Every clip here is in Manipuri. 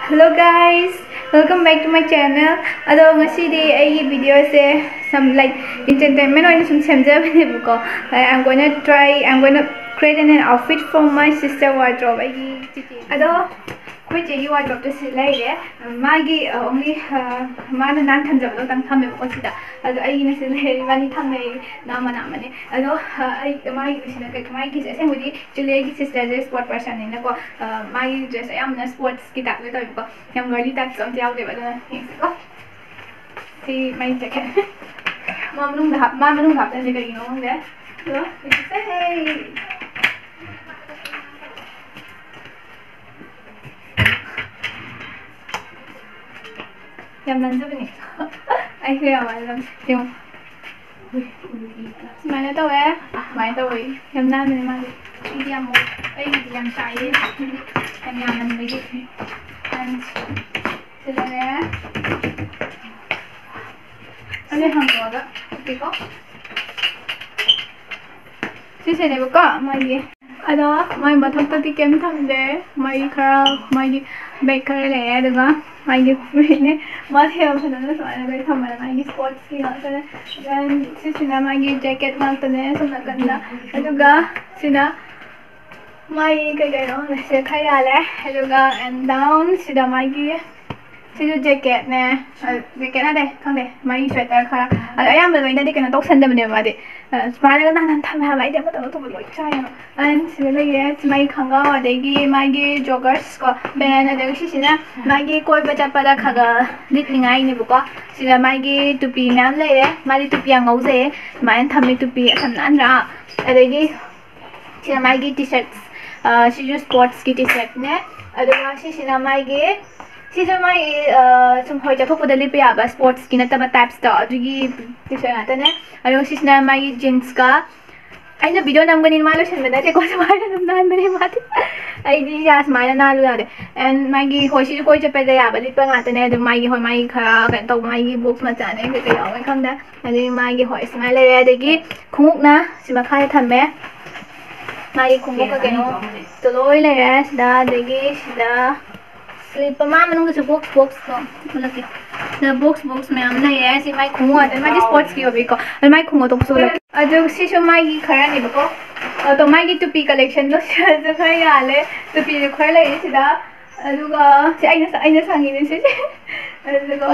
Hello guys, welcome back to my channel. Ado ngasidi ai video se some like entertainment or some semjabane buko. I'm going to create an outfit for my sister wardrobe. Ado koi chegi wardrobe to silai re. Magi only mana nan thamjab lo tang thamme buko sida. Ado ai na silai mani thamme nama ne. Ado ai magi sida kai magi se mudi chule ki sister je sport person ne ko magi dress ayam na sports ki tak le to buko. Yang girly tak som jauh de bala ko. Si mai jacket. Mama nung hap dan jaga gino de. So, say hey. Yang nanti apa ni? Ai kaya malam yung. Mana tahu eh? Mana tahu eh? Yang nanti ni mana? Ini yang mau, yang saya, yang mana lagi? And sila ini hangoga, tiko. Sisi ni buka, mai. Ada, mai batam tadi kem thamde, mai kara, mai baker le, ada mai ni, mai heo sana sana mai thamara mai sports ki sana. Dan sisi na mai jacket mal tane sana ganda. Ada sina mai kaya no, nasi kaya le. Ada and down sida mai Sino jacket ne, jacket na de, kang de, mai sweater kara. Ayam bela ini kena tok senda benda made. Semana kan nanti tham hai, dia betul betul boleh caya. And sino lagi, mai kanga adegi, mai joggers ko, band adegi sih sina, mai koi baca pada kaga, ditlingai ni buka. Sina mai tupi nam le, mai tupi yang ngau se, mai thammi tupi tham nan ra. Adegi sina mai t-shirts, sino sports ki t-shirt ne. Adegi sina mai Sisi mai semua jatuh pada lipi apa sports kina tambah types dah, jadi t-shirt nata ne. Ayo sisi na mai jeans ka. Aina video nam ganin malu sih benda je kau semua nam nan beri mati. Ayo di jas mai na lu ada. And mai hoi sisi kau cepet dah apa lipi ngata ne. Ada mai hoi mai kah kan tahu mai books macam ne kita yang mai kang dah. Ada mai hoi semua le ada lagi kunguk na semua kaya thambe. Mai kunguk ka keno. Toloi le dah lagi dah. Slip mama nung kasi box ko malaki na box में हमने ये ऐसे माइक खुंगा तो माइक स्पोर्ट्स की होगी को और माइक खुंगा तो पुसो लगे अजो सी शो माइक खरा नहीं बको तो माइक टुपी कलेक्शन तो जो खरा याले टुपी जो खरा लगे सिदा अजुगा से आइना सांगी ने से अजुगा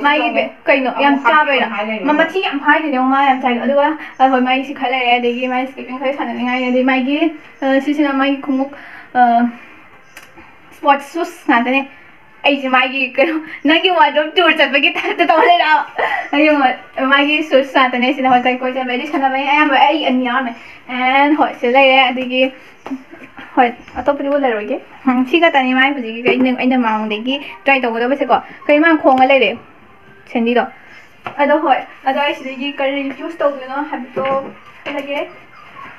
माइक कहीं नो याम चाबे ना मम्मा थी याम हाई ने उमा याम चाबे अजुगा और माइक सी खरा है देखिए माइक स्किपिंग खरा खाने नहीं आये देखिए माइक सी ना mic खुंगो Sports shoes nata ne. Ay si Maggie kano nagi wardrobe tour sa pagi tato wala na. Ayun Maggie shoes nata ne sila kay ko sa bedi sana may ayam ay anyam and hot sila ya digi hot ato pili wala roge. Sika tani mai puji kay ina maung digi try to ko bese ko. Kay man khong ala re. Sendi do. Ado hot ado ay sila digi kay use to no habito lagi.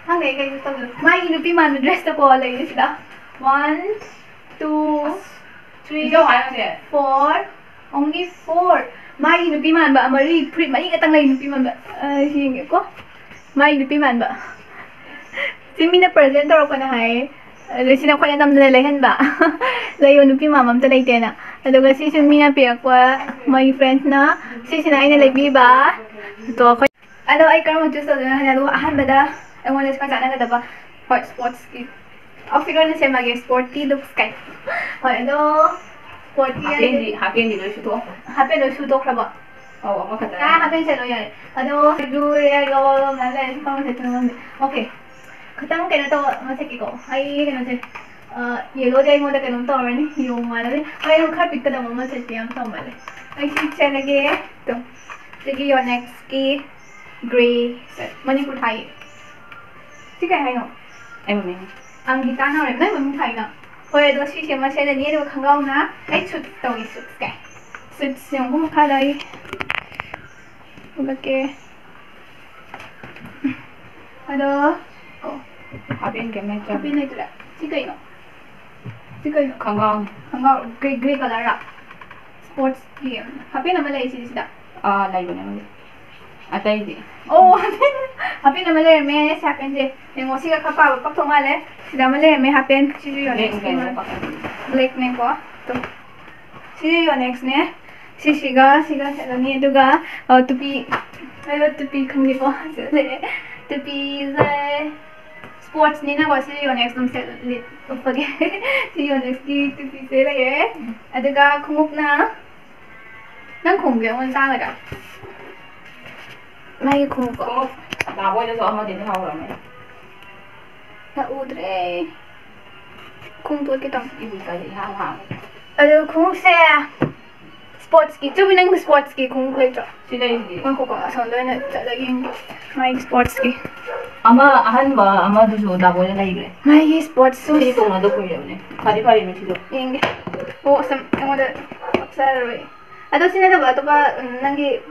Hang ne kay use to. Maggie lupi man dress to ko ala sila. 1 2 3 4 only 4 mai nupi man ba mari print mai ka tang lai nupi man ba hingi ko mai nupi man ba simi na present ro ko na hai sina ko na nam na lai han ba lai nupi mamam ta lai te na aduga si simi na piak kwa my friends na si sina ina lai bi ba to ko alo ai karam ju so na alo ahan ba da I want to ka na da ba hot sports ki outfit na siya mag sporty looks kay. Ano? Sporty happy hindi lo shoot. Happy lo shoot ka ba? Oo, ako kata. Happy siya lo yan. Ano? Siguro ya gawa na lang sa mga naman. Okay. Katang kaya to masaki ko. Ay kaya na yellow day mo da kanong to rin yung wala rin. Ay yung carpet ka daw mo sa tiyang to mali. Ay siya lagi to. Sige yung next key gray. Manipur tayo. Sige hayo. Ay mo ang kita na rin na mong tayo na. Hoy, ito si siya masaya na niya kanggaw na ay suit daw yung suit kay. Suit yung kumakalay. Ulake. Ano? Oh. Happy na ito. Happy na ito lang. Sige yun. Sige yun. Kanggaw. Kanggaw. Gray color ra. Sports game. Happy na malay sila. Live na malay. Atay di. Oh, happy na malay may happen di. Yung siya kapag pagtungal sila malay may happen. Sila yun. Black na ko. 또 시 요넥스네. 시시가 세라니 누가 투피 투피 큰게고 네 투피제 스포츠 니나 거 시 요넥스 좀 셀리 오빠게 시 요넥스 기 투피 셀레 아드가 콩옥나 난 공경은 싸가라 마이 콩옥 나보여서 아마 되는 하오라네. 나 우드레 콩도 이렇게 당 이거까지 하고. 아주 콩옥새 스포츠기 쭈비는 스포츠기 콩옥했죠. 시대이지. 콩옥가 선도에는 짜자긴 마이 스포츠기 아마 아한바 아마도 나보여 나 이래. 마이 스포츠 시리 동나도 보이려네. 파리파리는 시도. 잉게 좀 영어도 박사를 아도 신나다 봐 난게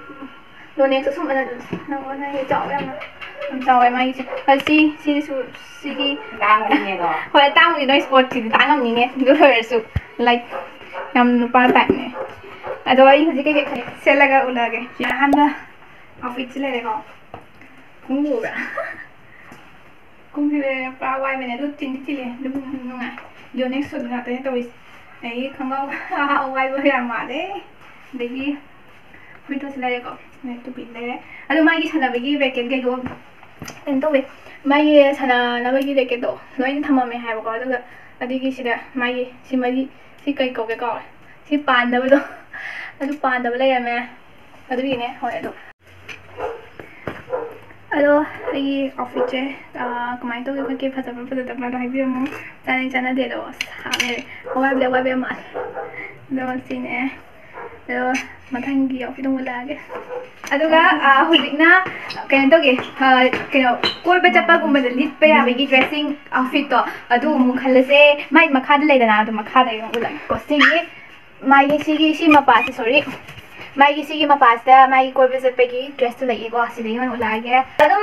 너네 좀 하나 너 나게 짜오야 짜오야 마이 시수 시기 나무니가. hồi tao thì nói sport thì tao không nhìn nghe đứa hơi sụp like nhầm nó ba tặng này à rồi cái gì cái xe là cái là cái chỉ hắn đó office này đấy không cũng ngủ cả cũng thì ba quay bên này lúc tin thì liền đúng không ạ vô next xuân là tới tôi ấy không có quay với làm mà đấy để gì bây giờ sẽ lại có này tôi bị đấy à rồi mai cái thằng là cái về cái đồ tên tôi 마이 사나 나머지 되게도 너희는 탐험에 해보고 그래서 어디기 싫어 마이 시마지 시까지 거기 가 시 반다고도 아주 반다고 레야매 아주 이네 호에도 아도 이 오피스에 그만 또 그렇게 파자파자도 하이비면 짜는 데도 하네 와베만 너 시네 너 마탕기 오피도 몰라게 아두가 호직나 그냥 저기 그냥 꼴배 잡아보면 립배 야베기 드레싱 아웃핏도 아두 뭐 칼레세 마이 마카드 레이다나 아두 마카드 이런 거 코스팅이 마이 시기 마파스 소리 마이 시기 마파스다 마이 꼴배 잡배기 드레스 레이고 아시리 이건 올라게 아두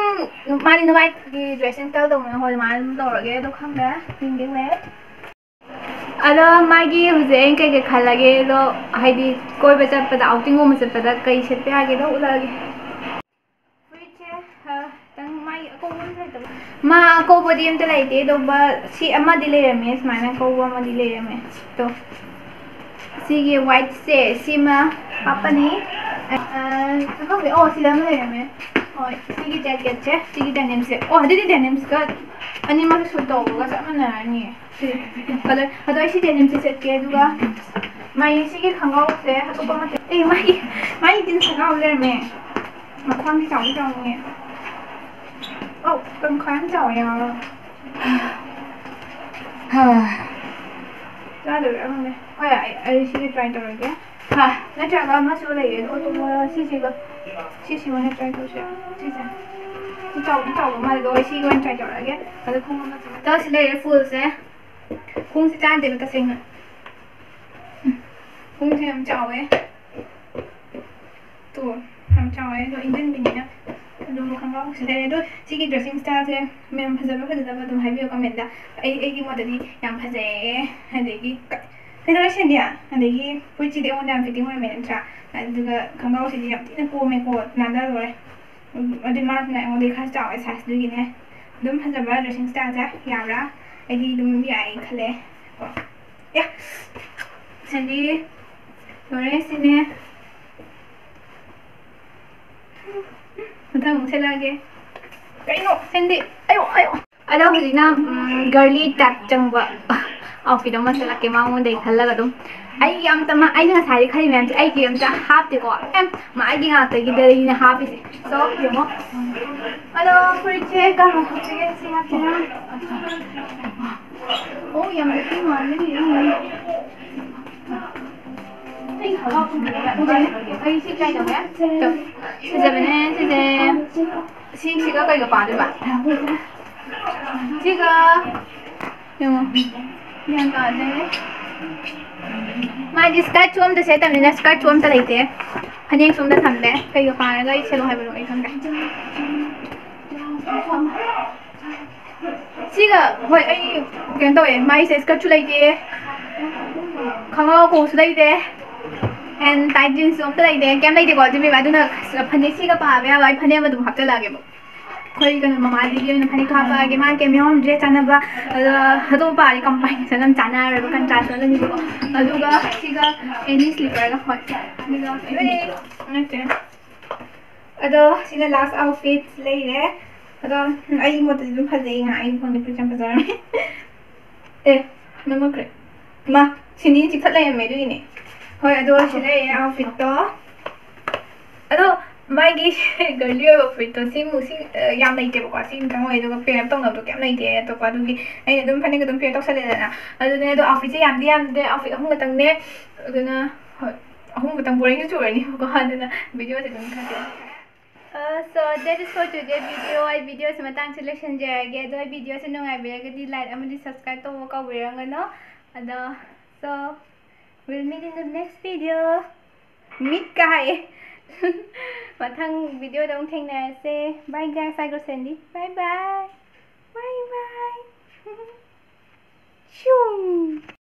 마이 노마이 드레싱 스타일도 뭐 많이 넣어게 또 한데 빙빙네 अरे मागी हुजे के खालागे लो हाइदी कोई बच्चा पता आउटिंग में से पता कई से पे आगे तो उलागे फ्रिज है तंग माई को बोल रहे तो मां को बोडियम तो लाइटे तो बा सी अम्मा दिले रमे स्माइना को वो अम्मा दिले रमे तो सी ये व्हाइट से सी मा पापा ने तो भी ओ सी दाम ले रमे और सी की जैकेट है सी की डेनिम से ओ हदी डेनिम का अनि मा सूट तो होगा सब ना नहीं कलर अदो सी डेनिम से सेट के दुगा माई सी के खंगाओ से तो पमा ए माई दिन खंगाओ ले रमे मा ख्वांग जाओ ने ओ तुम ख्वांग जाओ या ra được không này? Ôi ai xin try rồi kìa. Ha, nó trả vào mất số này ô tô xí cơ. Xí mà nó try thôi chứ. Xí sao? Cháu mà rồi xí quan try rồi kìa. Cái không có. Đó xí này full sẽ. Không sẽ trang để mà ta sinh. Không sẽ làm cháu ấy. Tụ, làm cháu ấy rồi in mình nhá. đúng không có sẽ đó chỉ cái dressing style thế mình phải giờ tôi hay biết comment là cái model đi làm phải dễ hay để cái đó là gì à hay để cái cuối chỉ để ôn làm fitting của mình trả là được không có gì làm thì nó cô mình cô làm đó rồi ở đây mà này ở đây khác chọn cái size được này đúng phải giờ dressing style thế làm ra cái gì đúng như vậy khá lẽ yeah xem đi rồi xin nè Thằng sẽ là cái nó xem đi ayo ở đâu thì na girly tap chẳng vợ outfit đó mà sẽ là cái mong để khá là đúng ai em ta mà ai nga sai khai men ai game ta half thì có em mà ai nga tới cái đây là half thì so hiểu không hello free check cả một cái gì half thế ô em cái gì mà cái gì ai xin trai đâu nhé bây giờ bên này xin cái cái bà đấy bạn cái đúng không yang cái đấy mà skirt chuom ta sẽ tầm đến skirt chuom ta lấy thế anh em xuống ta thầm đấy cái bà này cái xe lô hay bà nội không đấy cái hồi ấy cái tôi mai sẽ skirt chu lấy thế không có cô su lấy thế and tight jeans 좀 뜯어야 돼. 겜 레이디 거지 미 마두나 파니 시가 봐야 와이 파니 한번 좀 합절하게 뭐. ꯑꯩꯈꯣꯏ ꯀꯩꯅꯣ ꯃꯃꯥꯗꯒꯤ ꯑꯣꯏꯅ ꯐꯅꯦꯛ ꯍꯥꯞꯄꯛꯑꯒꯦ ꯃꯥ ꯀꯩꯝ ꯌꯥꯎꯔꯝꯗ꯭ꯔꯦ ꯆꯥꯅꯕ ꯑꯗꯨꯒ ꯑꯇꯣꯞꯄꯗꯤ ꯀꯝꯕꯥꯏꯟꯁꯟ ꯑꯗꯨꯝ ꯆꯥꯟꯅꯔꯣꯏꯕ ꯀꯟꯇ꯭ꯔꯥꯁ ꯑꯣꯏꯔꯅꯤꯕꯀꯣ ꯑꯗꯨꯒ ꯁꯤꯒ ꯑꯦꯅꯤ ꯁ꯭ꯂꯤꯄꯔꯒ ꯍꯣꯏ ꯑꯗꯨꯒ ꯅꯠꯇꯦ ꯑꯗꯣ ꯁꯤꯅ ꯂꯥꯁ ꯑꯥꯎꯠꯐꯤꯠ ꯂꯩꯔꯦ ꯑꯗꯣ ꯑꯩꯒꯤ ꯃꯣꯠꯇꯗꯤ ꯑꯗꯨꯝ ꯐꯖꯩ ꯉꯥ ꯑꯩꯒꯤ ꯐꯣꯟꯗ ꯄꯤꯛꯆꯔ ꯐꯖꯔꯝꯃꯦ ꯑꯦ ꯅꯝꯃꯛꯈ꯭ꯔꯦ ꯃꯥ ꯁꯤꯅꯤ ꯆꯤꯛꯊꯠ ꯂꯩꯔꯝꯃꯦ ꯑꯗꯨꯒꯤꯅꯦ ꯍꯣꯏ ꯑꯗꯣ ꯁꯤ ꯂꯩꯔꯦ ꯑꯥꯎꯠꯐꯤꯠꯇꯣ ꯑꯗꯣ मागी गर्ली फ्रिटो याम लेतेबको सिमतंग ओय दुगा पेयर अप तौनबदो केम लेते अतोपा दुगी अꯩꯅ ꯑꯗꯨꯝ ꯐꯅꯦꯛ ꯑꯗꯨꯝ पेयर तौसलेदना अदुने अदो आउटफिट से यामदे आउटफिट अहुम गतंगने अदुना अहुम गतंग बोरिंग चुरनी को अदुना वीडियो से अदुम खाते so that is for today video I video se matang selection jarage ado video se nungai biragadi like amadi subscribe to ka wirangano ado so we'll meet in the next video meet kai mathang video dong thengnarase bye guys I go Sandy bye bye bye bye